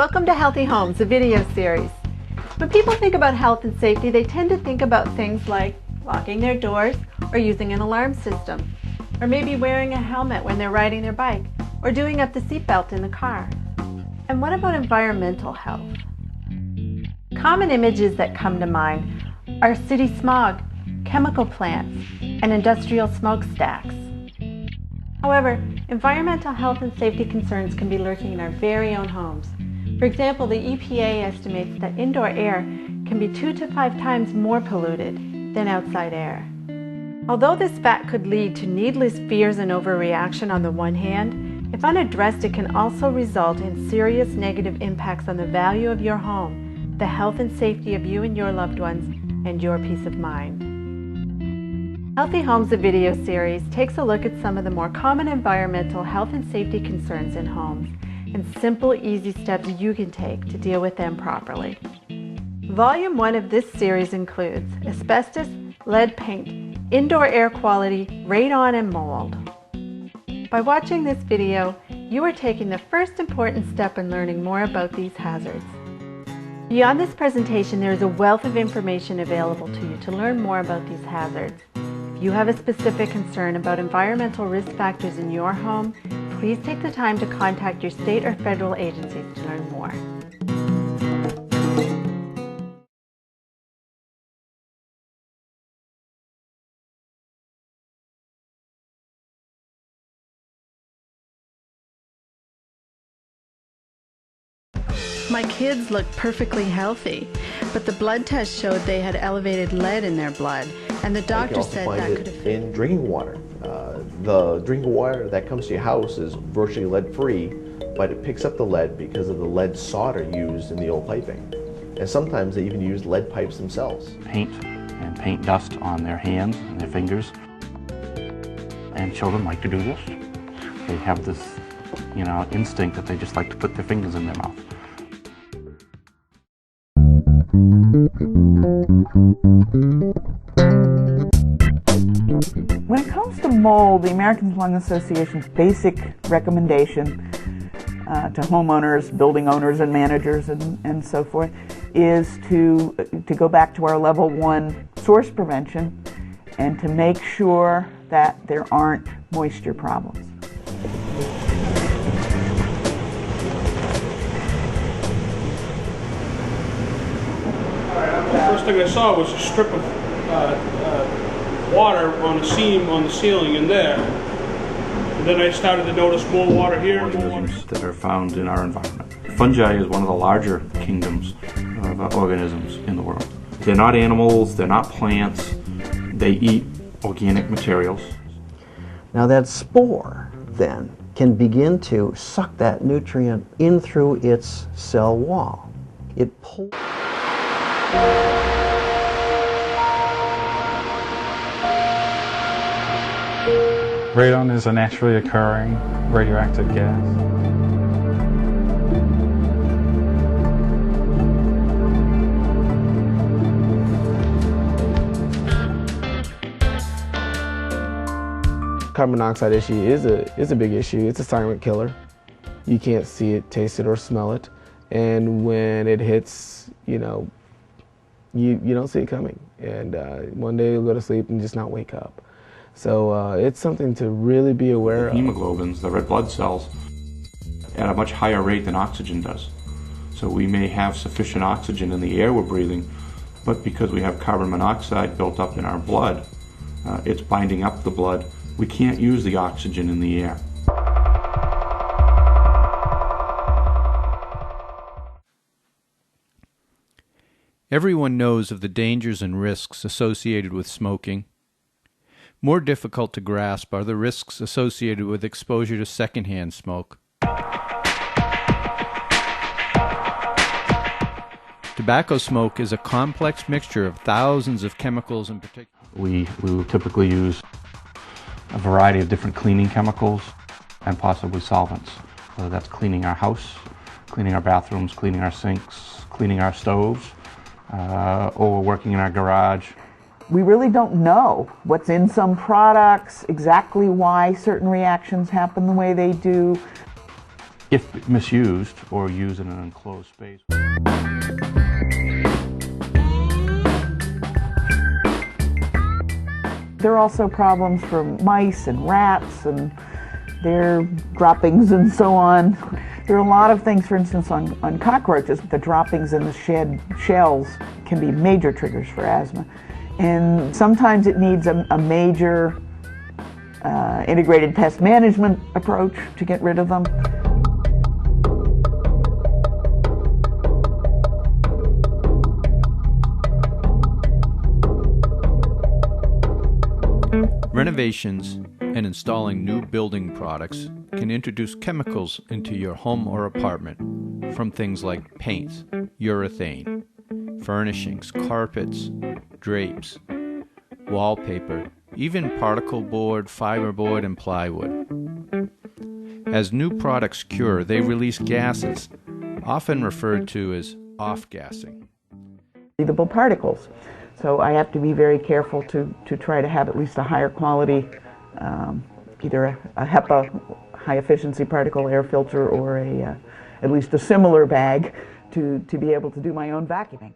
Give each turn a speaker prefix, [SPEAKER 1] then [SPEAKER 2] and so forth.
[SPEAKER 1] Welcome to Healthy Homes, a video series. When people think about health and safety, they tend to think about things like locking their doors or using an alarm system, or maybe wearing a helmet when they're riding their bike, or doing up the seatbelt in the car. And what about environmental health? Common images that come to mind are city smog, chemical plants, and industrial smokestacks. However, environmental health and safety concerns can be lurking in our very own homes. For example, the EPA estimates that indoor air can be 2 to 5 times more polluted than outside air. Although this fact could lead to needless fears and overreaction on the one hand, if unaddressed, it can also result in serious negative impacts on the value of your home, the health and safety of you and your loved ones, and your peace of mind. Healthy Homes, a video series, takes a look at some of the more common environmental health and safety concerns in homes and simple, easy steps you can take to deal with them properly. Volume 1 of this series includes asbestos, lead paint, indoor air quality, radon, and mold. By watching this video, you are taking the first important step in learning more about these hazards. Beyond this presentation, there is a wealth of information available to you to learn more about these hazards. If you have a specific concern about environmental risk factors in your home, please take the time to contact your state or federal agencies to learn more. My kids looked perfectly healthy, but the blood test showed they had elevated lead in their blood, and the doctor said that could affect
[SPEAKER 2] in drinking water. The drinking water that comes to your house is virtually lead-free, but it picks up the lead because of the lead solder used in the old piping. And sometimes they even use lead pipes themselves.
[SPEAKER 3] Paint and paint dust on their hands and their fingers. And children like to do this. They have this, instinct that they just like to put their fingers in their mouth.
[SPEAKER 4] When it comes to mold, the American Lung Association's basic recommendation to homeowners, building owners and managers and so forth is to go back to our level 1 source prevention and to make sure that there aren't moisture problems.
[SPEAKER 5] The first thing I saw was a strip of water on a seam on the ceiling in there. And then I started to notice more water here.
[SPEAKER 3] Organisms that are found in our environment. Fungi is one of the larger kingdoms of organisms in the world. They're not animals, they're not plants, they eat organic materials.
[SPEAKER 6] Now that spore then can begin to suck that nutrient in through its cell wall. It pulls.
[SPEAKER 7] Radon is a naturally occurring radioactive gas.
[SPEAKER 8] Carbon monoxide issue is a big issue. It's a silent killer. You can't see it, taste it, or smell it. And when it hits, you don't see it coming. And one day you'll go to sleep and just not wake up. So it's something to really be aware of.
[SPEAKER 3] Hemoglobins, the red blood cells, at a much higher rate than oxygen does. So we may have sufficient oxygen in the air we're breathing, but because we have carbon monoxide built up in our blood, it's binding up the blood. We can't use the oxygen in the air.
[SPEAKER 9] Everyone knows of the dangers and risks associated with smoking. More difficult to grasp are the risks associated with exposure to secondhand smoke. Tobacco smoke is a complex mixture of thousands of chemicals in particular.
[SPEAKER 3] We will typically use a variety of different cleaning chemicals and possibly solvents. Whether that's cleaning our house, cleaning our bathrooms, cleaning our sinks, cleaning our stoves, or working in our garage.
[SPEAKER 4] We really don't know what's in some products, exactly why certain reactions happen the way they do.
[SPEAKER 3] if misused or used in an enclosed space.
[SPEAKER 4] There are also problems from mice and rats and their droppings and so on. There are a lot of things, for instance, on cockroaches. The droppings in the shells can be major triggers for asthma. And sometimes it needs a major integrated pest management approach to get rid of them.
[SPEAKER 9] Renovations and installing new building products can introduce chemicals into your home or apartment from things like paints, urethane, furnishings, carpets, drapes, wallpaper, even particle board, fiberboard, and plywood. As new products cure, they release gases, often referred to as off-gassing.
[SPEAKER 4] Breathable particles. So I have to be very careful to try to have at least a higher quality, either a HEPA, high efficiency particle air filter, or at least a similar bag to be able to do my own vacuuming.